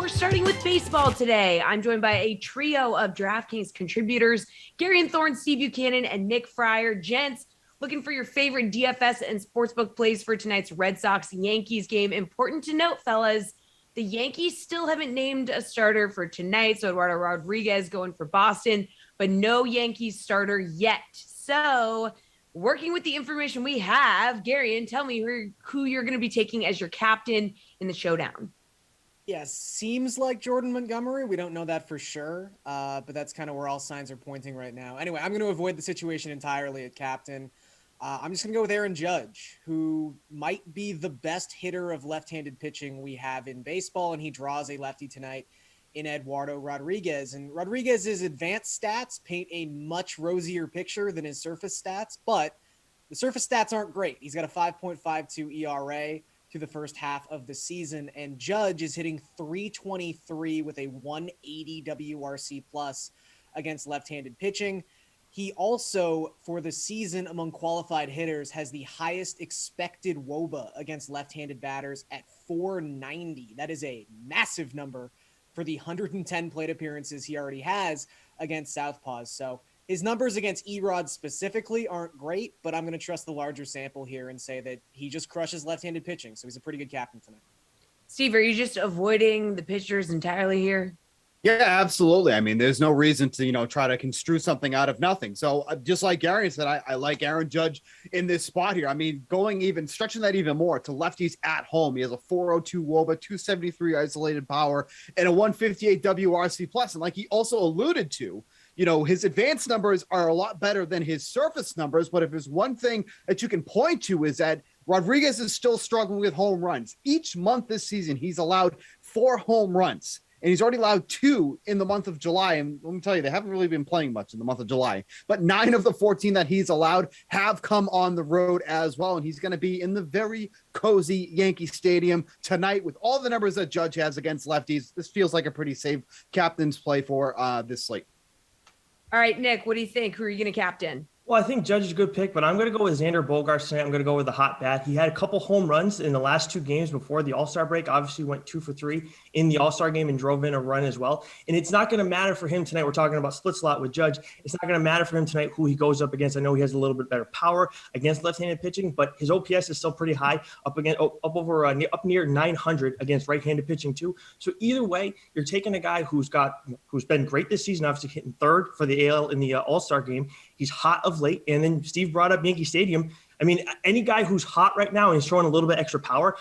We're starting with baseball today. I'm joined by a trio of DraftKings contributors, Garion Thorne, Steve Buchanan, and Nick Friar. Gents, looking for your favorite DFS and sportsbook plays for tonight's Red Sox-Yankees game. Important to note, fellas, the Yankees still haven't named a starter for tonight, so Eduardo Rodriguez going for Boston, but no Yankees starter yet. So, working with the information we have, Garion, tell me who you're going to be taking as your captain in the showdown. Yeah, seems like Jordan Montgomery. We don't know that for sure, but that's kind of where all signs are pointing right now. Anyway, I'm going to avoid the situation entirely at captain. I'm just going to go with Aaron Judge, who might be the best hitter of left-handed pitching we have in baseball, and he draws a lefty tonight in Eduardo Rodriguez. And Rodriguez's advanced stats paint a much rosier picture than his surface stats, but the surface stats aren't great. He's got a 5.52 ERA through the first half of the season, and Judge is hitting .323 with a 180 WRC plus against left-handed pitching. He also, for the season among qualified hitters, has the highest expected WOBA against left-handed batters at 490. That is a massive number for the 110 plate appearances he already has against southpaws. So his numbers against Erod specifically aren't great, but I'm going to trust the larger sample here and say that he just crushes left-handed pitching. So he's a pretty good captain tonight. Steve, are you just avoiding the pitchers entirely here? Yeah, absolutely. I mean, there's no reason to, try to construe something out of nothing. So just like Gary said, I like Aaron Judge in this spot here. I mean, stretching that even more to lefties at home. He has a 402 WOBA, 273 isolated power, and a 158 WRC plus. And like he also alluded to, his advanced numbers are a lot better than his surface numbers. But if there's one thing that you can point to is that Rodriguez is still struggling with home runs. Each month this season, he's allowed 4 home runs. And he's already allowed 2 in the month of July. And let me tell you, they haven't really been playing much in the month of July. But 9 of the 14 that he's allowed have come on the road as well. And he's going to be in the very cozy Yankee Stadium tonight with all the numbers that Judge has against lefties. This feels like a pretty safe captain's play for this slate. All right, Nick, what do you think? Who are you going to captain? Well, I think Judge is a good pick, but I'm going to go with Xander Bogaerts tonight. I'm going to go with the hot bat. He had a couple home runs in the last 2 games before the All-Star break. Obviously went 2 for 3 in the All-Star game and drove in a run as well. And it's not going to matter for him tonight. We're talking about split slot with Judge. It's not going to matter for him tonight who he goes up against. I know he has a little bit better power against left-handed pitching, but his OPS is still pretty high, up near 900 against right-handed pitching too. So either way, you're taking a guy who's been great this season, obviously hitting 3rd for the AL in the All-Star game. He's hot of late, and then Steve brought up Yankee Stadium. I mean, any guy who's hot right now and he's throwing a little bit extra power,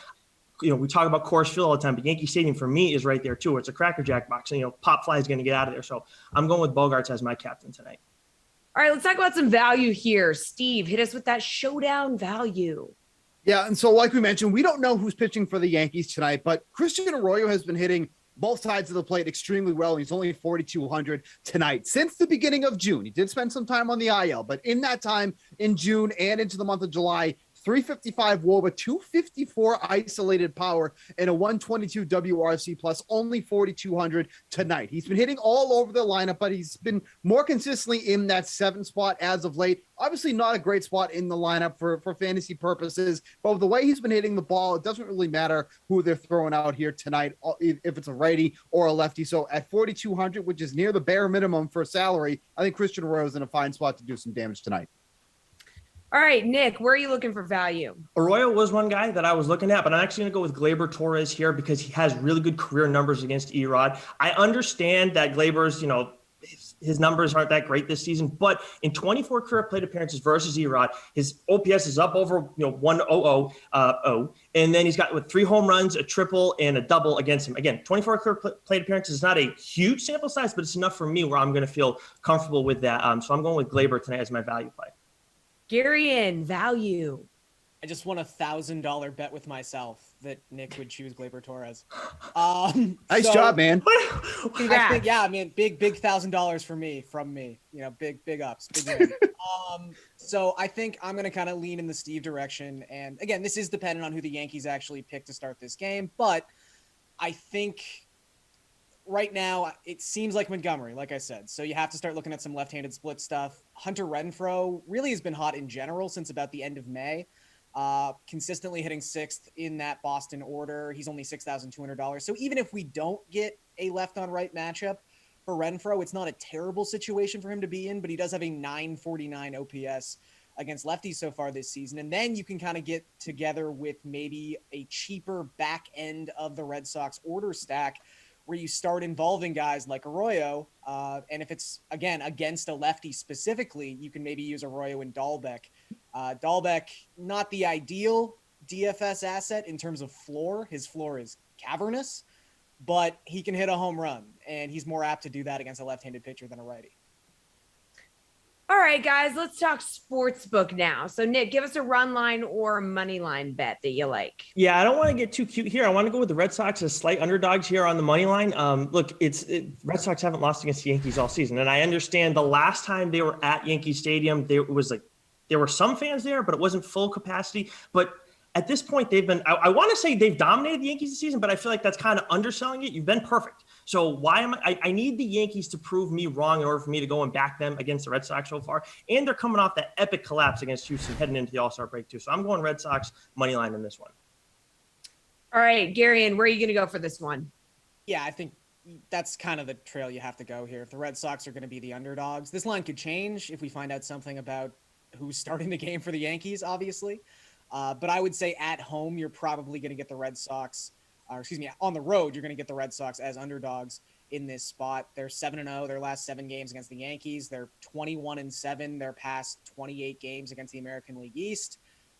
we talk about Coors Field all the time, but Yankee Stadium for me is right there too. It's a Cracker Jack box, and Pop Fly is going to get out of there. So I'm going with Bogaerts as my captain tonight. All right, let's talk about some value here. Steve, hit us with that showdown value. Yeah, and so like we mentioned, we don't know who's pitching for the Yankees tonight, but Christian Arroyo has been hitting both sides of the plate extremely well. He's only 4,200 tonight. Since the beginning of June, he did spend some time on the IL, but in that time in June and into the month of July, 355 WOBA, 254 isolated power, and a 122 WRC plus, only 4,200 tonight. He's been hitting all over the lineup, but he's been more consistently in that 7 spot as of late. Obviously not a great spot in the lineup for fantasy purposes, but with the way he's been hitting the ball, it doesn't really matter who they're throwing out here tonight, if it's a righty or a lefty. So at 4,200, which is near the bare minimum for salary, I think Christian Arroyo is in a fine spot to do some damage tonight. All right, Nick, where are you looking for value? Arroyo was one guy that I was looking at, but I'm actually going to go with Gleyber Torres here because he has really good career numbers against Erod. I understand that Gleyber's, his numbers aren't that great this season, but in 24 career plate appearances versus Erod, his OPS is up over 100, and then he's got with 3 home runs, a triple, and a double against him. Again, 24 career plate appearances is not a huge sample size, but it's enough for me where I'm going to feel comfortable with that. So I'm going with Gleyber tonight as my value play. Garion, value. I just won a $1,000 bet with myself that Nick would choose Gleyber Torres. Nice job, man. Congrats. I think, big $1,000 from me. Big ups. Big win. So I think I'm going to kind of lean in the Steve direction. And again, this is dependent on who the Yankees actually pick to start this game. But I think right now it seems like Montgomery, like I said. So you have to start looking at some left-handed split stuff. Hunter Renfroe really has been hot in general since about the end of May. consistently hitting 6th in that Boston order. He's only $6,200. So even if we don't get a left on right matchup for Renfroe, it's not a terrible situation for him to be in, but he does have a 949 OPS against lefties so far this season. And then you can kind of get together with maybe a cheaper back end of the Red Sox order stack where you start involving guys like Arroyo. And if it's, again, against a lefty specifically, you can maybe use Arroyo and Dahlbeck. Dahlbeck, not the ideal DFS asset in terms of floor. His floor is cavernous, but he can hit a home run, and he's more apt to do that against a left-handed pitcher than a righty. All right, guys, let's talk sportsbook now. So, Nick, give us a run line or money line bet that you like. Yeah, I don't want to get too cute here. I want to go with the Red Sox as slight underdogs here on the money line. Look, Red Sox haven't lost against the Yankees all season, and I understand the last time they were at Yankee Stadium, there were some fans there, but it wasn't full capacity. But at this point, they've been, I want to say they've dominated the Yankees this season, but I feel like that's kind of underselling it. You've been perfect. So why am I need the Yankees to prove me wrong in order for me to go and back them against the Red Sox so far. And they're coming off that epic collapse against Houston heading into the All-Star break too. So I'm going Red Sox money line in this one. All right, Garion, where are you going to go for this one? Yeah, I think that's kind of the trail you have to go here. If the Red Sox are going to be the underdogs, this line could change if we find out something about who's starting the game for the Yankees, obviously. But I would say at home, you're probably going to get the Red Sox, on the road, you're going to get the Red Sox as underdogs in this spot. They're 7-0 their last 7 games against the Yankees. They're 21-7 their past 28 games against the American League East.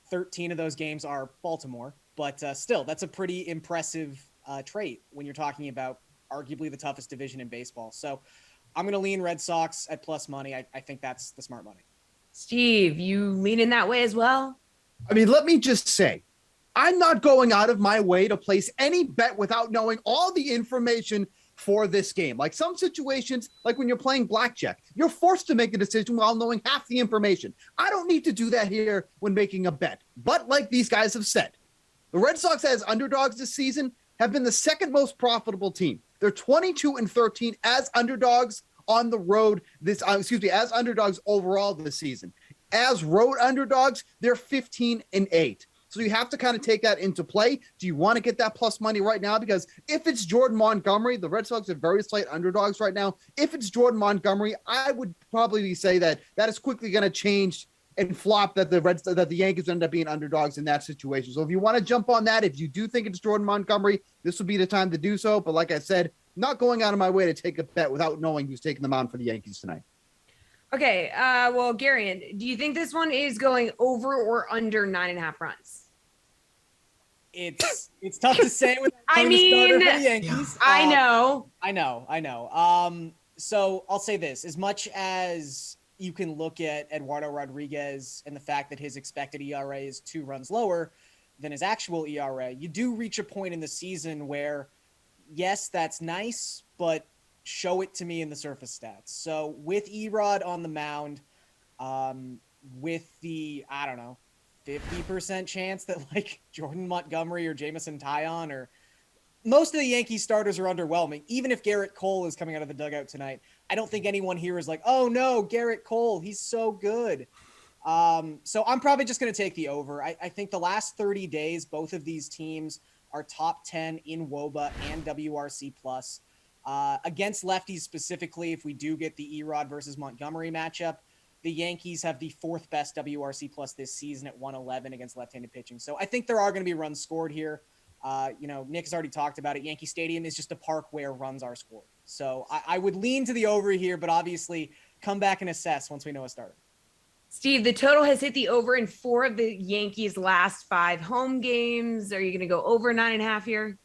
13 of those games are Baltimore, but still, that's a pretty impressive trait when you're talking about arguably the toughest division in baseball. So I'm going to lean Red Sox at plus money. I think that's the smart money. Steve, you lean in that way as well? I mean, let me just say, I'm not going out of my way to place any bet without knowing all the information for this game. Like some situations, like when you're playing blackjack, you're forced to make a decision while knowing half the information. I don't need to do that here when making a bet. But like these guys have said, the Red Sox as underdogs this season have been the second most profitable team. They're 22-13 as underdogs on the road as underdogs overall this season. As road underdogs, they're 15-8. So you have to kind of take that into play. Do you want to get that plus money right now? Because if it's Jordan Montgomery, the Red Sox are very slight underdogs right now. If it's Jordan Montgomery, I would probably say that is quickly going to change and flop that the Yankees end up being underdogs in that situation. So if you want to jump on that, if you do think it's Jordan Montgomery, this would be the time to do so. But like I said, not going out of my way to take a bet without knowing who's taking the mound for the Yankees tonight. Okay, well, Garion, do you think this one is going over or under 9.5 runs? It's tough to say with I mean, starter for the Yankees. I know. I know. So I'll say this: as much as you can look at Eduardo Rodriguez and the fact that his expected ERA is 2 runs lower than his actual ERA, you do reach a point in the season where, yes, that's nice, but show it to me in the surface stats. So with Erod on the mound, with the, 50% chance that like Jordan Montgomery or Jameson Taillon or most of the Yankee starters are underwhelming. Even if Garrett Cole is coming out of the dugout tonight, I don't think anyone here is like, oh no, Garrett Cole, he's so good. So I'm probably just going to take the over. I think the last 30 days, both of these teams are top 10 in WOBA and WRC plus. Against lefties specifically, if we do get the Erod versus Montgomery matchup, the Yankees have the 4th best WRC plus this season at 111 against left-handed pitching. So I think there are going to be runs scored here. Nick has already talked about it. Yankee Stadium is just a park where runs are scored. So I would lean to the over here, but obviously come back and assess once we know a starter. Steve, the total has hit the over in 4 of the Yankees' last 5 home games. Are you going to go over 9.5 here?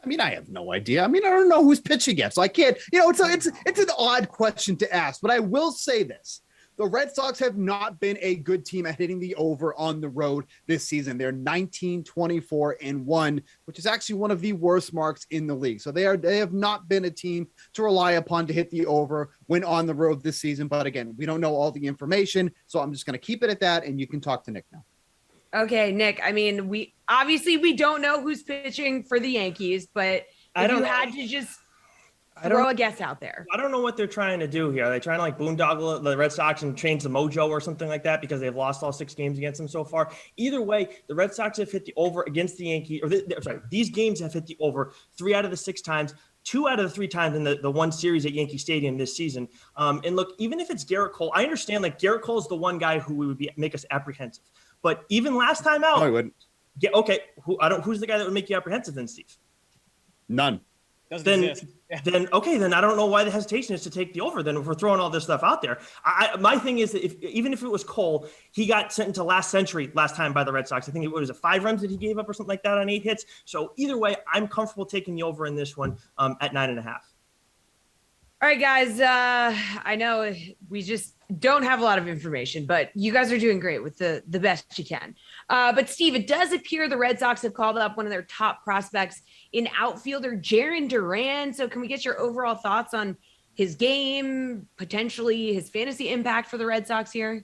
I mean, I have no idea. I mean, I don't know who's pitching yet, so I can't. It's an odd question to ask, but I will say this. The Red Sox have not been a good team at hitting the over on the road this season. They're 19-24-1, which is actually one of the worst marks in the league. So they have not been a team to rely upon to hit the over when on the road this season. But again, we don't know all the information, so I'm just going to keep it at that, and you can talk to Nick now. Okay, Nick, I mean, we don't know who's pitching for the Yankees, but if you had to just throw a guess out there. I don't know what they're trying to do here. Are they trying to like boondoggle the Red Sox and change the mojo or something like that because they've lost all 6 games against them so far? Either way, the Red Sox have hit the over against the Yankees. These games have hit the over 3 out of the 6 times. 2 out of the 3 times in the one series at Yankee Stadium this season. And look, even if it's Garrett Cole, I understand like Garrett Cole is the one guy who would make us apprehensive. But even last time out, No, I wouldn't. Yeah, okay. Who's the guy that would make you apprehensive then, Steve? None. Doesn't exist. Yeah. Then I don't know why the hesitation is to take the over. Then if we're throwing all this stuff out there, my thing is that even if it was Cole, he got sent into last century last time by the Red Sox. I think it was 5 runs that he gave up or something like that on 8 hits. So either way, I'm comfortable taking the over in this one at 9.5. All right, guys. I know we just don't have a lot of information, but you guys are doing great with the best you can. But Steve, it does appear the Red Sox have called up one of their top prospects in outfielder Jarren Duran. So can we get your overall thoughts on his game, potentially his fantasy impact for the Red Sox here?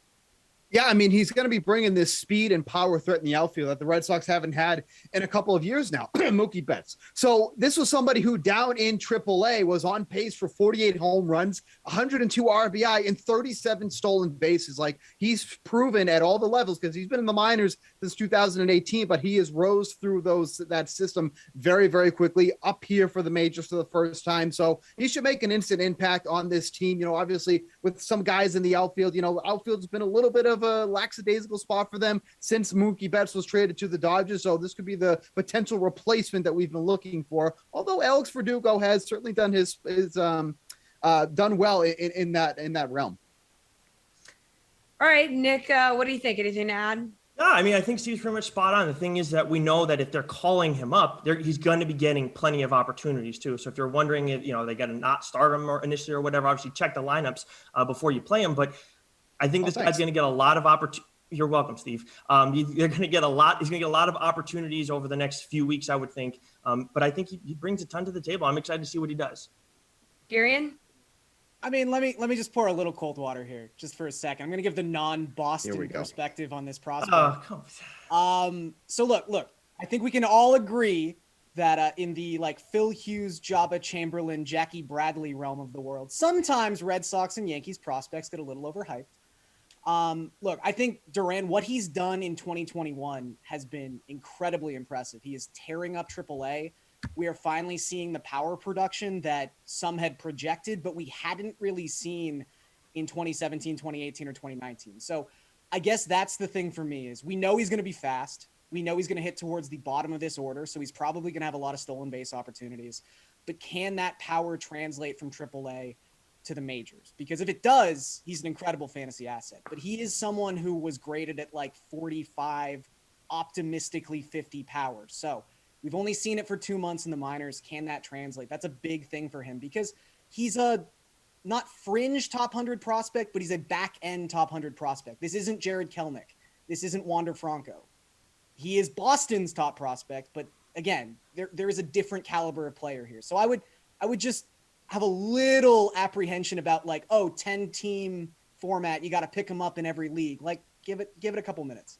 Yeah, I mean, he's going to be bringing this speed and power threat in the outfield that the Red Sox haven't had in a couple of years now, Mookie Betts. So this was somebody who down in AAA was on pace for 48 home runs, 102 RBI, and 37 stolen bases. Like, he's proven at all the levels because he's been in the minors since 2018, but he has rose through that system very, very quickly up here for the majors for the first time. So he should make an instant impact on this team. You know, obviously with some guys in the outfield, you know, outfield's been a little bit of a lackadaisical spot for them since Mookie Betts was traded to the Dodgers. So this could be the potential replacement that we've been looking for. Although Alex Verdugo has certainly done done well in that realm. All right, Nick, what do you think? Anything to add? Yeah, I mean, I think Steve's pretty much spot on. The thing is that we know that if they're calling him up, he's going to be getting plenty of opportunities too. So if you're wondering if, you know, they got to not start him or initially or whatever, obviously check the lineups before you play him. But I think this guy's going to get a lot of opportunities. You're welcome, Steve. You're going to get a lot. He's going to get a lot of opportunities over the next few weeks, I would think. But I think he brings a ton to the table. I'm excited to see what he does. Garion? I mean, let me just pour a little cold water here just for a second. I'm going to give the non-Boston perspective on this prospect. So look, I think we can all agree that in the like Phil Hughes, Jabba Chamberlain, Jackie Bradley realm of the world, sometimes Red Sox and Yankees prospects get a little overhyped. Look, I think Duran, what he's done in 2021 has been incredibly impressive. He is tearing up AAA. We are finally seeing the power production that some had projected, but we hadn't really seen in 2017, 2018, or 2019. So I guess that's the thing for me is we know he's going to be fast. We know he's going to hit towards the bottom of this order. So he's probably going to have a lot of stolen base opportunities, but can that power translate from AAA to the majors? Because if it does, he's an incredible fantasy asset, but he is someone who was graded at like 45, optimistically 50 power. So we've only seen it for 2 months in the minors. Can that translate? That's a big thing for him because he's a not fringe top 100 prospect, but he's a back end top 100 prospect. This isn't Jared Kelnick. This isn't Wander Franco. He is Boston's top prospect, but again, there is a different caliber of player here. So I would just have a little apprehension about like, 10 team format. You got to pick him up in every league. Like give it a couple minutes.